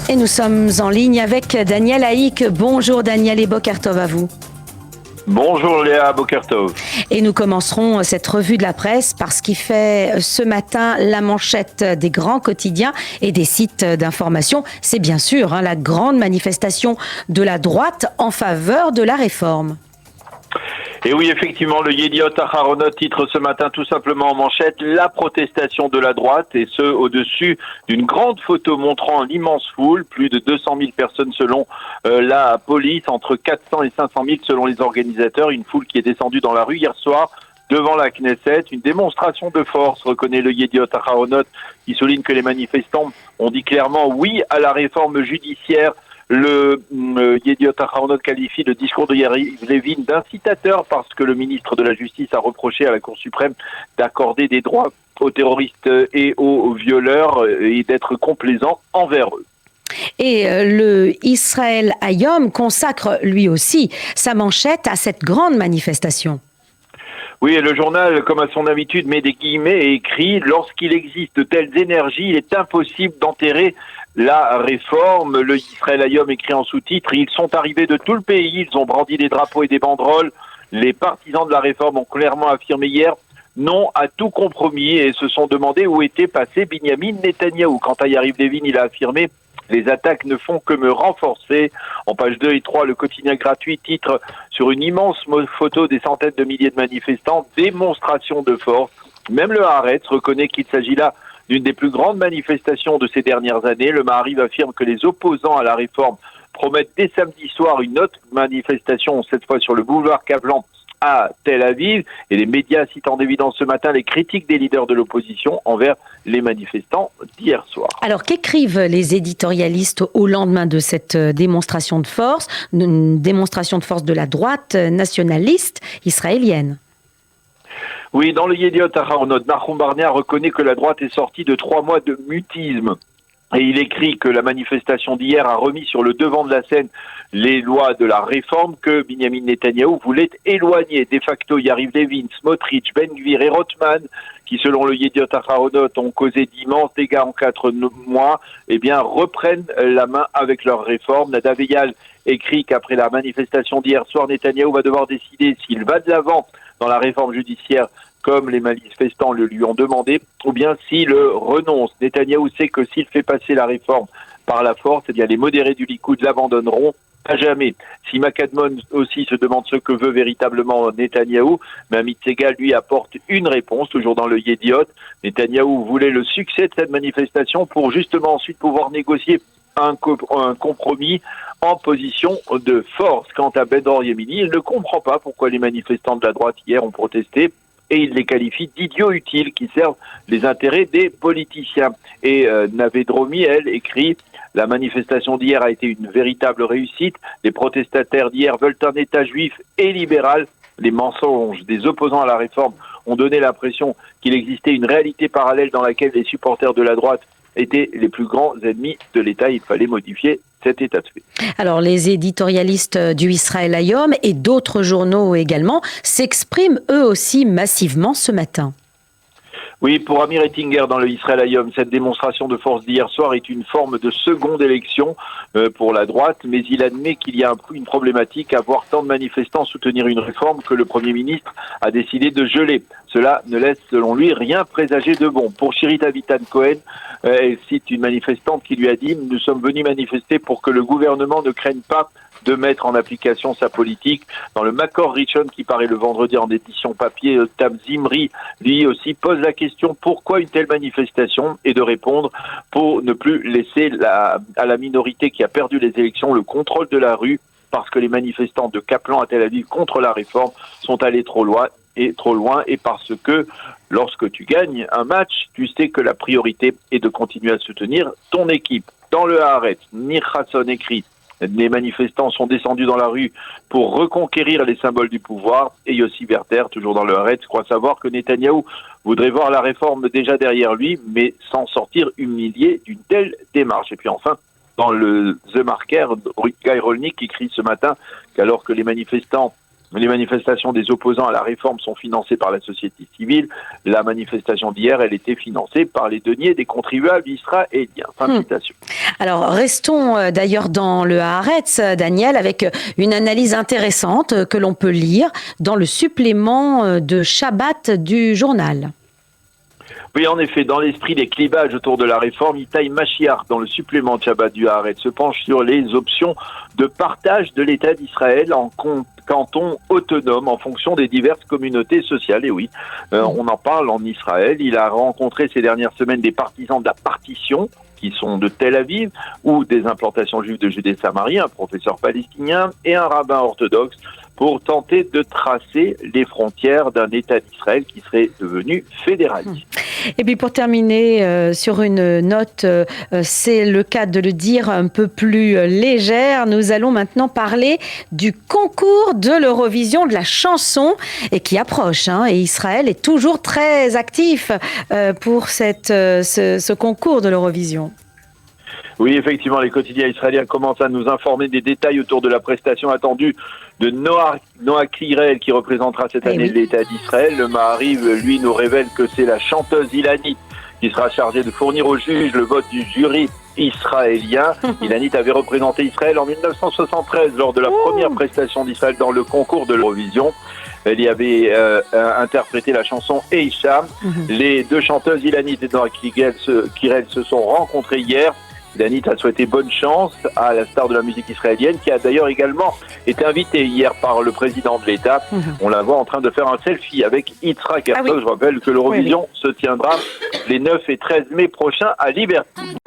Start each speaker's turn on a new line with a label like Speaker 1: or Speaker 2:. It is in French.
Speaker 1: Et nous sommes en ligne avec Daniel Haïk. Bonjour Daniel et Boker Tov à vous.
Speaker 2: Bonjour Léa, Boker Tov.
Speaker 1: Et nous commencerons cette revue de la presse par ce qui fait ce matin la manchette des grands quotidiens et des sites d'information. C'est bien sûr la grande manifestation de la droite en faveur de la réforme.
Speaker 2: Et oui, effectivement, le Yediot Aharonot titre ce matin tout simplement en manchette la protestation de la droite, et ce au-dessus d'une grande photo montrant l'immense foule, plus de 200 000 personnes selon la police, entre 400 et 500 000 selon les organisateurs, une foule qui est descendue dans la rue hier soir devant la Knesset, une démonstration de force, reconnaît le Yediot Aharonot, qui souligne que les manifestants ont dit clairement oui à la réforme judiciaire. Le Yediot Aharonot qualifie le discours de Yariv Levin d'incitateur parce que le ministre de la Justice a reproché à la Cour suprême d'accorder des droits aux terroristes et aux violeurs et d'être complaisant envers eux.
Speaker 1: Et le Israël Hayom consacre lui aussi sa manchette à cette grande manifestation.
Speaker 2: Oui, et le journal, comme à son habitude, met des guillemets et écrit « Lorsqu'il existe de telles énergies, il est impossible d'enterrer la réforme ». Le Israël Hayom écrit en sous-titre « Ils sont arrivés de tout le pays, ils ont brandi des drapeaux et des banderoles. Les partisans de la réforme ont clairement affirmé hier non à tout compromis et se sont demandé où était passé Binyamin Netanyahou. Quant à Yariv Levin, il a affirmé « Les attaques ne font que me renforcer ». En page 2 et 3, le quotidien gratuit titre sur une immense photo des centaines de milliers de manifestants, démonstration de force. Même le Haaretz reconnaît qu'il s'agit là d'une des plus grandes manifestations de ces dernières années. Le Maariv affirme que les opposants à la réforme promettent dès samedi soir une autre manifestation, cette fois sur le boulevard Caplan à Tel Aviv, et les médias citent en évidence ce matin les critiques des leaders de l'opposition envers les manifestants d'hier soir.
Speaker 1: Alors qu'écrivent les éditorialistes au lendemain de cette démonstration de force, une démonstration de force de la droite nationaliste israélienne?
Speaker 2: Oui, dans le Yediot Aharonot, Nahum Barnea reconnaît que la droite est sortie de 3 mois de mutisme. Et il écrit que la manifestation d'hier a remis sur le devant de la scène les lois de la réforme que Binyamin Netanyahou voulait éloigner. De facto, Yariv Levin, Smotrich, Ben Gvir et Rothman, qui selon le Yediot Aharonot ont causé d'immenses dégâts en 4 mois, reprennent la main avec leur réforme. Nadav Eyal écrit qu'après la manifestation d'hier soir, Netanyahou va devoir décider s'il va de l'avant dans la réforme judiciaire comme les manifestants le lui ont demandé, ou bien s'il renonce. Netanyahou sait que s'il fait passer la réforme par la force, les modérés du Likoud l'abandonneront à jamais. Si Makadmon aussi se demande ce que veut véritablement Netanyahou, mais Amit Segal lui apporte une réponse, toujours dans le Yediot. Netanyahou voulait le succès de cette manifestation pour justement ensuite pouvoir négocier un compromis en position de force. Quant à Ben-Or Yemini, il ne comprend pas pourquoi les manifestants de la droite hier ont protesté, et il les qualifie d'idiots utiles qui servent les intérêts des politiciens. Et Navedromi, elle, écrit « La manifestation d'hier a été une véritable réussite. Les protestataires d'hier veulent un État juif et libéral. Les mensonges des opposants à la réforme ont donné l'impression qu'il existait une réalité parallèle dans laquelle les supporters de la droite étaient les plus grands ennemis de l'État. Il fallait modifier cet état de fait. »
Speaker 1: Alors les éditorialistes du Israël Hayom et d'autres journaux également s'expriment eux aussi massivement ce matin.
Speaker 2: Oui, pour Amir Ettinger dans le Israël Hayom, cette démonstration de force d'hier soir est une forme de seconde élection pour la droite, mais il admet qu'il y a une problématique à voir tant de manifestants soutenir une réforme que le Premier ministre a décidé de geler. Cela ne laisse, selon lui, rien présager de bon. Pour Shirit Avitan Cohen, elle cite une manifestante qui lui a dit « Nous sommes venus manifester pour que le gouvernement ne craigne pas de mettre en application sa politique ». Dans le Makor Rishon qui paraît le vendredi en édition papier, Tam Zimri, lui aussi, pose la question « Pourquoi une telle manifestation ?» et de répondre « Pour ne plus laisser à la minorité qui a perdu les élections le contrôle de la rue, parce que les manifestants de Kaplan à Tel Aviv contre la réforme sont allés trop loin, et parce que lorsque tu gagnes un match, tu sais que la priorité est de continuer à soutenir ton équipe. » Dans le Haaretz, Nir Hasson écrit « Les manifestants sont descendus dans la rue pour reconquérir les symboles du pouvoir. » Et Yossi Werther, toujours dans le Haaretz, croit savoir que Netanyahou voudrait voir la réforme déjà derrière lui, mais sans sortir humilié d'une telle démarche. Et puis enfin, dans le The Marker, Guy Rolnick écrit ce matin qu'alors que les manifestants Les manifestations des opposants à la réforme sont financées par la société civile. La manifestation d'hier, elle était financée par les deniers des contribuables israéliens. Fin de citation.
Speaker 1: Alors, restons d'ailleurs dans le Haaretz, Daniel, avec une analyse intéressante que l'on peut lire dans le supplément de Shabbat du journal.
Speaker 2: Oui, en effet, dans l'esprit des clivages autour de la réforme, Itaï Mashiach, dans le supplément de Shabbat du Haaretz, se penche sur les options de partage de l'État d'Israël en canton autonome en fonction des diverses communautés sociales. Et oui, on en parle en Israël. Il a rencontré ces dernières semaines des partisans de la partition, qui sont de Tel Aviv, ou des implantations juives de Judée-Samarie, un professeur palestinien et un rabbin orthodoxe, pour tenter de tracer les frontières d'un État d'Israël qui serait devenu fédéraliste.
Speaker 1: Et puis pour terminer sur une note, c'est le cas de le dire, un peu plus légère, nous allons maintenant parler du concours de l'Eurovision de la chanson et qui approche. Et Israël est toujours très actif pour ce concours de l'Eurovision.
Speaker 2: Oui, effectivement, les quotidiens israéliens commencent à nous informer des détails autour de la prestation attendue de Noah Kirel, qui représentera cette année l'État d'Israël. Le Maariv, lui, nous révèle que c'est la chanteuse Ilanit qui sera chargée de fournir aux juges le vote du jury israélien. Ilanit avait représenté Israël en 1973 lors de la première prestation d'Israël dans le concours de l'Eurovision. Elle y avait interprété la chanson Eisham. Les deux chanteuses Ilanit et Noah Kirel se sont rencontrées hier. Ilanit a souhaité bonne chance à la star de la musique israélienne, qui a d'ailleurs également été invitée hier par le président de l'État. On la voit en train de faire un selfie avec Yitzhak Herzog. Je rappelle que l'Eurovision se tiendra les 9 et 13 mai prochains à Liberty.